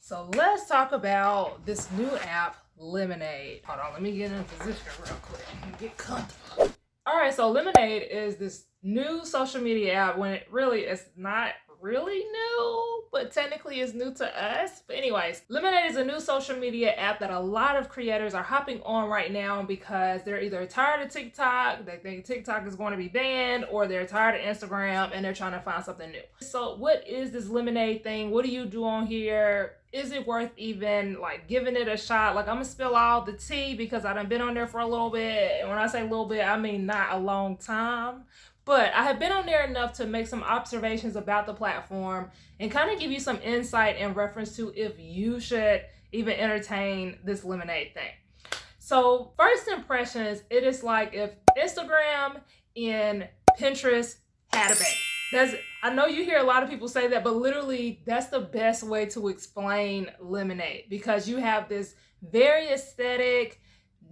So let's talk about this new app, Lemon8. Hold on, let me get in position real quick and get comfortable. All right, so Lemon8 is this new social media app when it really is not really new, but technically is new to us. But anyways, Lemon8 is a new social media app that a lot of creators are hopping on right now because they're either tired of TikTok, they think TikTok is going to be banned, or they're tired of Instagram and they're trying to find something new. So what is this Lemon8 thing? What do you do on here? Is it worth even like giving it a shot? Like, I'm gonna spill all the tea because I done been on there for a little bit. And when I say a little bit, I mean not a long time. But I have been on there enough to make some observations about the platform and kind of give you some insight in reference to if you should even entertain this Lemon8 thing. So first impressions, it is like if Instagram and Pinterest had a baby. I know you hear a lot of people say that, but literally that's the best way to explain Lemon8, because you have this very aesthetic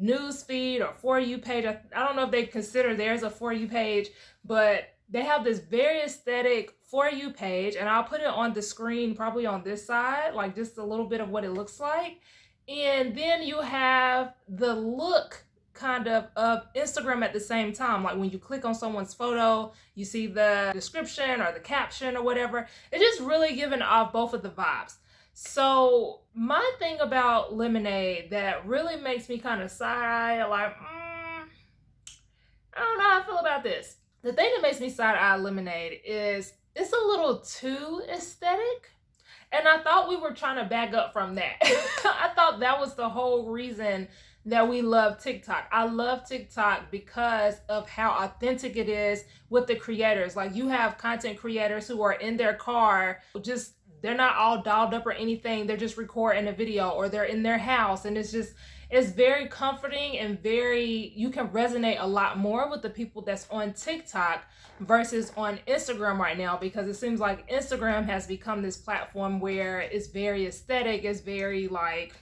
news feed or For You page. I don't know if they consider theirs a For You page, but they have this very aesthetic For You page, and I'll put it on the screen probably on this side, like just a little bit of what it looks like. And then you have the look kind of Instagram at the same time. Like when you click on someone's photo, you see the description or the caption or whatever. It's just really giving off both of the vibes. So my thing about Lemon8 that really makes me kind of side-eye, like, I don't know how I feel about this. The thing that makes me side-eye Lemon8 is it's a little too aesthetic. And I thought we were trying to back up from that. I thought that was the whole reason that we love TikTok. I love TikTok because of how authentic it is with the creators. Like, you have content creators who are in their car, just, they're not all dolled up or anything. They're just recording a video, or they're in their house. And it's very comforting and you can resonate a lot more with the people that's on TikTok versus on Instagram right now, because it seems like Instagram has become this platform where it's very aesthetic. It's very like,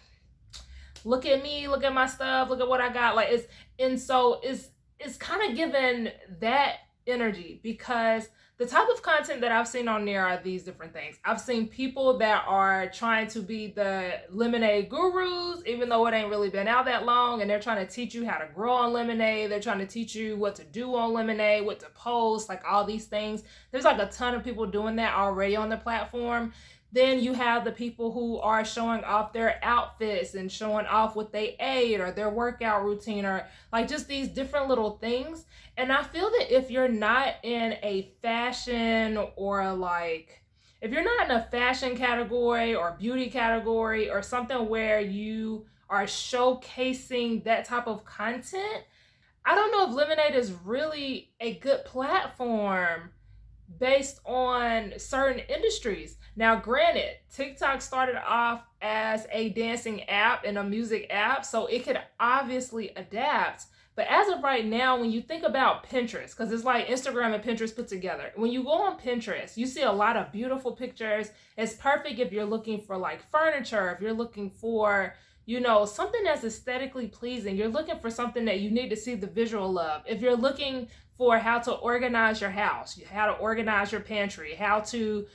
look at me, look at my stuff, look at what I got. Like, it's kind of given that energy, because the type of content that I've seen on there are these different things. I've seen people that are trying to be the Lemon8 gurus, even though it ain't really been out that long, and they're trying to teach you how to grow on Lemon8. They're trying to teach you what to do on Lemon8, what to post, like all these things. There's like a ton of people doing that already on the platform. Then you have the people who are showing off their outfits and showing off what they ate or their workout routine, or like just these different little things. And I feel that if you're not in a fashion, or like, if you're not in a fashion category or beauty category or something where you are showcasing that type of content, I don't know if Lemon8 is really a good platform based on certain industries. Now, granted, TikTok started off as a dancing app and a music app, so it could obviously adapt. But as of right now, when you think about Pinterest, because it's like Instagram and Pinterest put together, when you go on Pinterest, you see a lot of beautiful pictures. It's perfect if you're looking for like furniture, if you're looking for, something that's aesthetically pleasing. You're looking for something that you need to see the visual of. If you're looking for how to organize your house, how to organize your pantry, how to,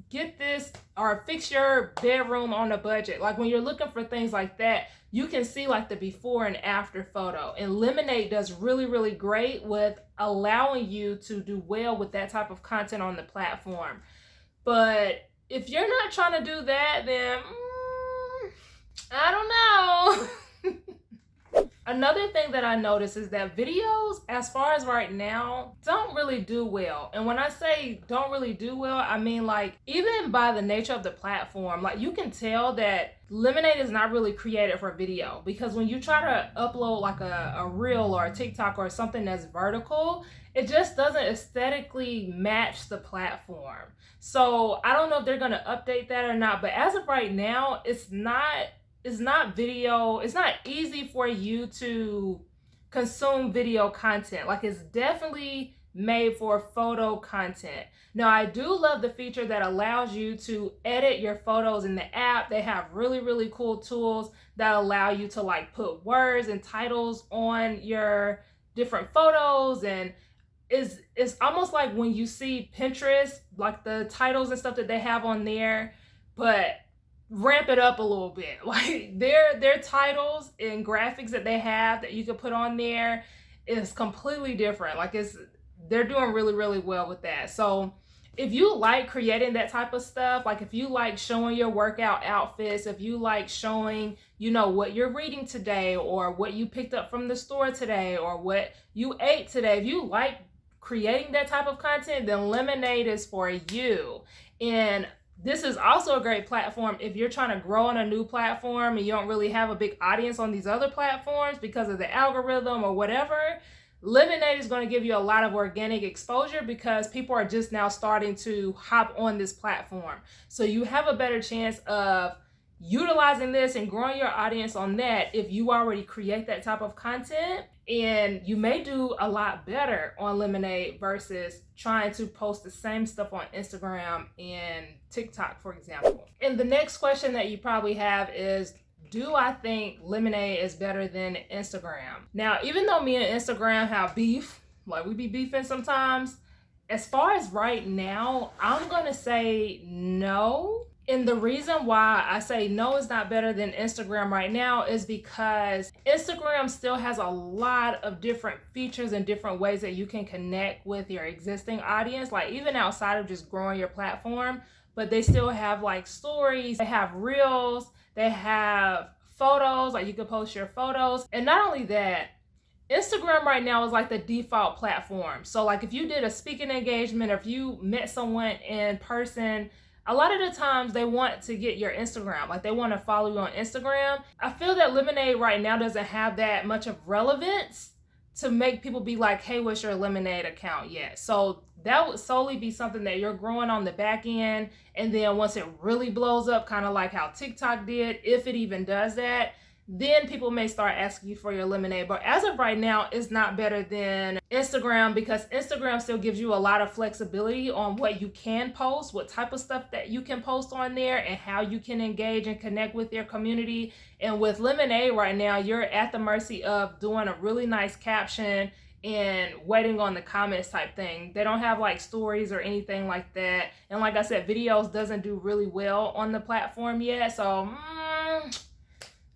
get this or fix your bedroom on a budget. Like, when you're looking for things like that, you can see like the before and after photo. And Lemon8 does really, really great with allowing you to do well with that type of content on the platform. But if you're not trying to do that, then I don't know. Another thing that I noticed is that videos, as far as right now, don't really do well. And when I say don't really do well, I mean, like, even by the nature of the platform, like, you can tell that Lemon8 is not really created for video, because when you try to upload like a reel or a TikTok or something that's vertical, it just doesn't aesthetically match the platform. So I don't know if they're going to update that or not, but as of right now, it's not video. It's not easy for you to consume video content. Like, it's definitely made for photo content. Now, I do love the feature that allows you to edit your photos in the app. They have really, really cool tools that allow you to like put words and titles on your different photos, and it's almost like when you see Pinterest, like the titles and stuff that they have on there, but ramp it up a little bit. Like their titles and graphics that they have that you can put on there is completely different. Like they're doing really, really well with that. So if you like creating that type of stuff, like if you like showing your workout outfits, if you like showing, you know, what you're reading today or what you picked up from the store today or what you ate today, if you like creating that type of content, then Lemon8 is for you. And this is also a great platform if you're trying to grow on a new platform and you don't really have a big audience on these other platforms because of the algorithm or whatever. Lemon8 is going to give you a lot of organic exposure because people are just now starting to hop on this platform. So you have a better chance of utilizing this and growing your audience on that if you already create that type of content. And you may do a lot better on Lemon8 versus trying to post the same stuff on Instagram and TikTok, for example. And the next question that you probably have is, do I think Lemon8 is better than Instagram? Now, even though me and Instagram have beef, like we be beefing sometimes, as far as right now, I'm gonna say no. And the reason why I say no is not better than Instagram right now is because Instagram still has a lot of different features and different ways that you can connect with your existing audience, like even outside of just growing your platform. But they still have like stories, they have reels, they have photos, like you can post your photos. And not only that, Instagram right now is like the default platform. So like if you did a speaking engagement or if you met someone in person, a lot of the times they want to get your Instagram, like they want to follow you on Instagram. I feel that Lemon8 right now doesn't have that much of relevance to make people be like, hey, what's your Lemon8 account yet? So that would solely be something that you're growing on the back end. And then once it really blows up, kind of like how TikTok did, if it even does that, then people may start asking you for your Lemon8. But as of right now, it's not better than Instagram because Instagram still gives you a lot of flexibility on what you can post, what type of stuff that you can post on there, and how you can engage and connect with your community. And with Lemon8 right now, you're at the mercy of doing a really nice caption and waiting on the comments type thing. They don't have like stories or anything like that. And like I said, videos doesn't do really well on the platform yet. So,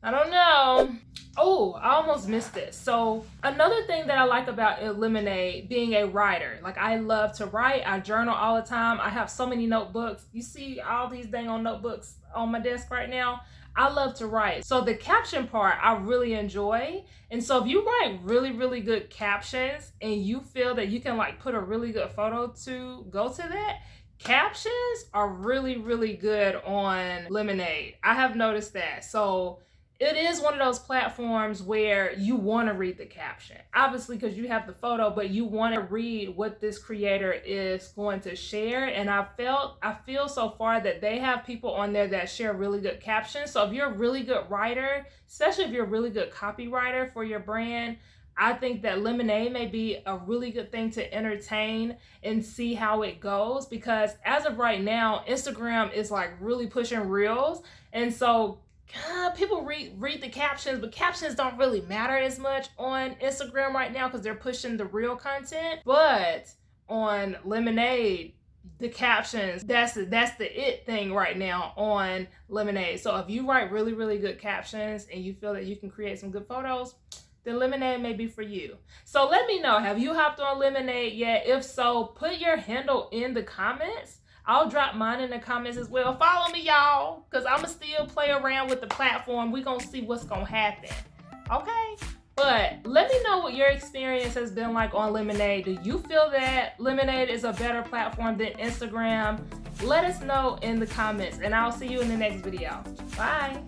I don't know. Oh, I almost missed this. So another thing that I like about Lemon8 being a writer, like I love to write. I journal all the time. I have so many notebooks. You see all these dang on notebooks on my desk right now. I love to write. So the caption part I really enjoy. And so if you write really, really good captions and you feel that you can like put a really good photo to go to that, captions are really, really good on Lemon8. I have noticed that. So it is one of those platforms where you want to read the caption, obviously because you have the photo, but you want to read what this creator is going to share. And I feel so far that they have people on there that share really good captions. So if you're a really good writer, especially if you're a really good copywriter for your brand, I think that Lemon8 may be a really good thing to entertain and see how it goes, because as of right now, Instagram is like really pushing reels. And so people read the captions, but captions don't really matter as much on Instagram right now because they're pushing the real content. But on Lemon8, the captions, that's the it thing right now on Lemon8. So if you write really, really good captions and you feel that you can create some good photos, then Lemon8 may be for you. So let me know, have you hopped on Lemon8 yet? If so, put your handle in the comments. I'll drop mine in the comments as well. Follow me, y'all, because I'ma still play around with the platform. We're gonna see what's gonna happen. Okay? But let me know what your experience has been like on Lemon8. Do you feel that Lemon8 is a better platform than Instagram? Let us know in the comments, and I'll see you in the next video. Bye.